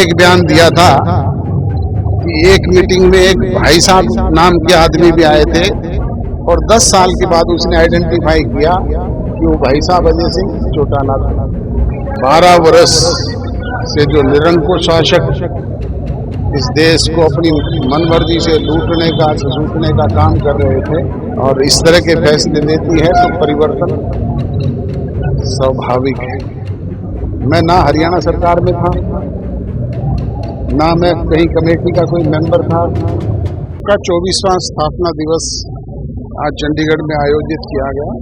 एक बयान दिया था कि एक मीटिंग में एक भाई साहब नाम के आदमी भी आए थे और 10 साल के बाद उसने आइडेंटिफाई किया कि वो भाई साहब अजय सिंह चौटाला था। 12 वर्ष से जो निरंकुश शासक इस देश को अपनी मनमर्जी से लूटने का झूठने का काम कर रहे थे और इस तरह के फैसले लेती है तो परिवर्तन स्वाभाविक है। मैं ना हरियाणा सरकार में था, ना मैं कहीं कमेटी का कोई मेंबर था। का 24वां स्थापना दिवस आज चंडीगढ़ में आयोजित किया गया।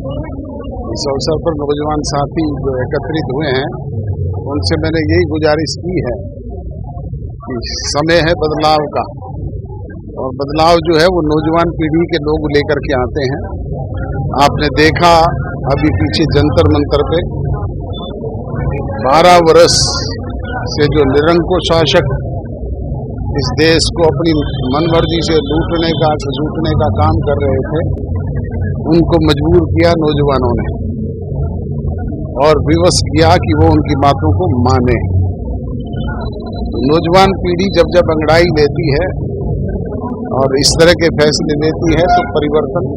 इस अवसर पर नौजवान साथी जो एकत्रित हुए हैं उनसे मैंने यही गुजारिश की है कि समय है बदलाव का और बदलाव जो है वो नौजवान पीढ़ी के लोग लेकर के आते हैं। आपने देखा अभी पीछे जंतर मंतर पे 12 वर्ष से जो निरंकुश शासक इस देश को अपनी मनमर्जी से लूटने का झूठने का काम कर रहे थे, उनको मजबूर किया नौजवानों ने और विवश किया कि वो उनकी बातों को माने। नौजवान पीढ़ी जब अंगड़ाई लेती है और इस तरह के फैसले लेती है तो परिवर्तन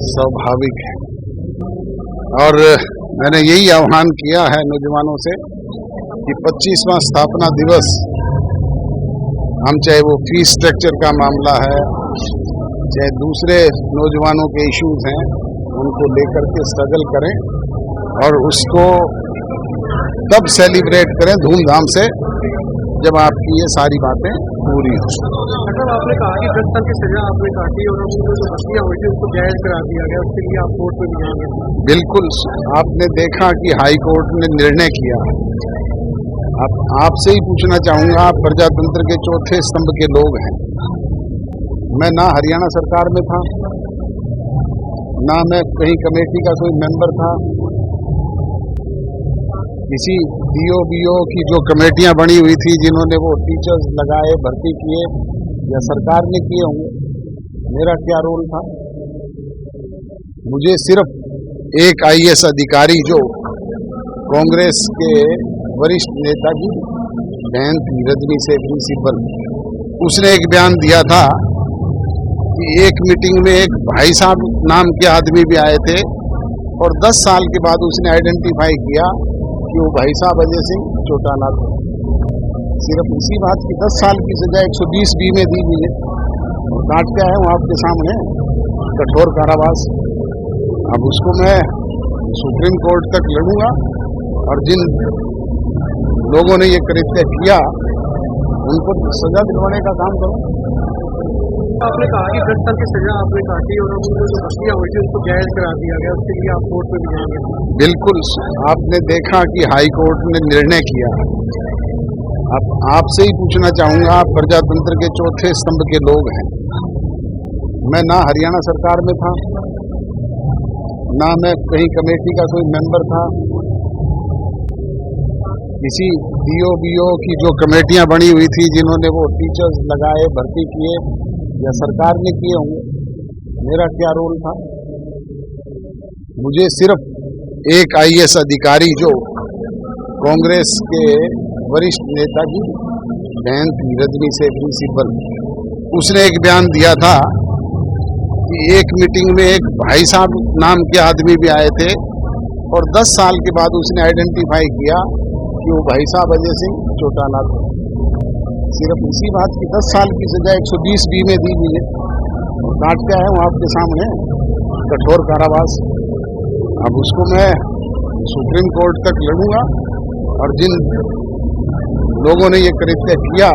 स्वाभाविक है। और मैंने यही आह्वान किया है नौजवानों से कि 25वां स्थापना दिवस हम चाहे वो फीस स्ट्रक्चर का मामला है, चाहे दूसरे नौजवानों के इश्यूज हैं, उनको लेकर के स्ट्रगल करें और उसको तब सेलिब्रेट करें धूमधाम से जब आपकी ये सारी बातें पूरी हो। मतलब आपने कहा कि 10 साल की सजा आपने काटी और उनको जो बस्तियां हुई थी उनको जायज करा दिया गया, उसके लिए आप कोर्ट में भी जाएंगे? बिल्कुल, आपने देखा कि हाई कोर्ट ने निर्णय किया। अब आपसे ही पूछना चाहूंगा, आप प्रजातंत्र के चौथे स्तंभ के लोग हैं। मैं ना हरियाणा सरकार में था, ना मैं कहीं कमेटी का कोई मेंबर था। किसी DO की जो कमेटियां बनी हुई थी जिन्होंने वो टीचर्स लगाए, भर्ती किए या सरकार ने किए होंगे, मेरा क्या रोल था? मुझे सिर्फ एक IAS अधिकारी जो कांग्रेस के वरिष्ठ नेता की बहन थी रजनी से प्रिंसिपल, उसने एक बयान दिया था कि एक मीटिंग में एक भाई साहब नाम के आदमी भी आए थे और 10 साल के बाद उसने आइडेंटिफाई किया कि वो भाई साहब अजय सिंह चौटाला थे। सिर्फ इसी बात की 10 साल की सजा 120B में दी गई है। काट क्या है वो आपके सामने, कठोर कारावास। अब उसको मैं सुप्रीम कोर्ट तक लड़ूंगा और जिन लोगों ने ये कृत्य किया उनको सजा दिलवाने का काम करूँ। आपने कहा कि 10 साल की सजा आपने काटी और उनको जो बस्तियां हुई थी उनको जायज करा दिया गया, उसके लिए आप कोर्ट में भी जाएंगे? बिल्कुल, आपने देखा कि हाई कोर्ट ने निर्णय किया। अब आपसे ही पूछना चाहूंगा, आप प्रजातंत्र के चौथे स्तंभ के लोग हैं। मैं ना हरियाणा सरकार में था, ना मैं कहीं कमेटी का कोई मेंबर था। किसी DO की जो कमेटियां बनी हुई थी जिन्होंने वो टीचर्स लगाए, भर्ती किए या सरकार ने किए होंगे, मेरा क्या रोल था? मुझे सिर्फ एक IAS अधिकारी जो कांग्रेस के वरिष्ठ नेता की बहन थी रजनी से प्रिंसिपल, उसने एक बयान दिया था कि एक मीटिंग में एक भाई साहब नाम के आदमी भी आए थे और 10 साल के बाद उसने आइडेंटिफाई किया कि वो भाई साहब अजय सिंह चौटाला थे। सिर्फ इसी बात की 10 साल की सजा 120B में दी गई है। काट क्या है वो आपके सामने, कठोर कारावास। अब उसको मैं सुप्रीम कोर्ट तक लड़ूंगा और जिन लोगों ने ये कृत्य किया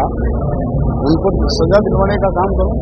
उनको सजा दिलवाने का काम करूं।